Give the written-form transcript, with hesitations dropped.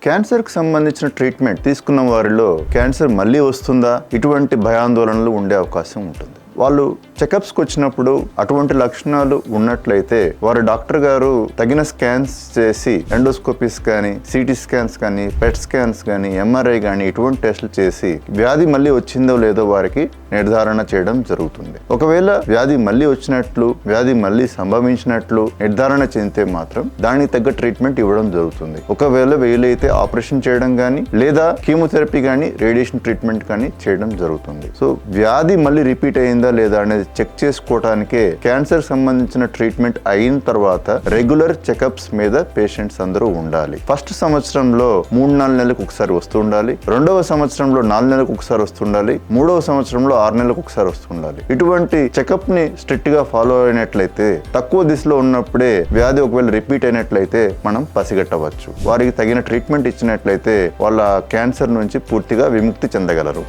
క్యాన్సర్కి సంబంధించిన ట్రీట్మెంట్ తీసుకున్న వారిలో క్యాన్సర్ మళ్ళీ వస్తుందా ఇటువంటి భయాందోళనలు ఉండే అవకాశం ఉంటుంది. వాళ్ళు చెకప్స్కి వచ్చినప్పుడు అటువంటి లక్షణాలు ఉన్నట్లయితే వారి డాక్టర్ గారు తగిన స్కాన్స్ చేసి ఎండోస్కోపీస్ కానీ, సిటీ స్కాన్స్ కానీ, పెట్ స్కాన్స్ కానీ, ఎంఆర్ఐ కానీ ఇటువంటి టెస్టులు చేసి వ్యాధి మళ్ళీ వచ్చిందో లేదో వారికి నిర్ధారణ చేయడం జరుగుతుంది. ఒకవేళ వ్యాధి మళ్ళీ వచ్చినట్లు, వ్యాధి మళ్ళీ సంభవించినట్లు నిర్ధారణ చెందితే మాత్రం దానికి తగ్గ ట్రీట్మెంట్ ఇవ్వడం జరుగుతుంది. ఒకవేళ వీలైతే ఆపరేషన్ చేయడం కానీ లేదా కీమోథెరపీ కానీ రేడియేషన్ ట్రీట్మెంట్ కానీ చేయడం జరుగుతుంది. సో వ్యాధి మళ్ళీ రిపీట్ అయిందా లేదా అనేది చెక్ చేసుకోవడానికే క్యాన్సర్ సంబంధించిన ట్రీట్మెంట్ అయిన తర్వాత రెగ్యులర్ చెకప్స్ మీద పేషెంట్స్ అందరూ ఉండాలి. ఫస్ట్ సంవత్సరంలో 3-4 నెలలకు ఒకసారి వస్తూ ఉండాలి. రెండవ సంవత్సరంలో 4 నెలలకు ఒకసారి వస్తుండాలి. మూడవ సంవత్సరంలో 6 నెలలకు ఒకసారి వస్తుండాలి. ఇటువంటి చెకప్ ని స్ట్రిక్ట్ గా ఫాలో అయినట్లయితే తక్కువ దిశలో ఉన్నప్పుడే వ్యాధి ఒకవేళ రిపీట్ అయినట్లయితే మనం పసిగట్టవచ్చు. వారికి తగిన ట్రీట్మెంట్ ఇచ్చినట్లయితే వాళ్ళ క్యాన్సర్ నుంచి పూర్తిగా విముక్తి చెందగలరు.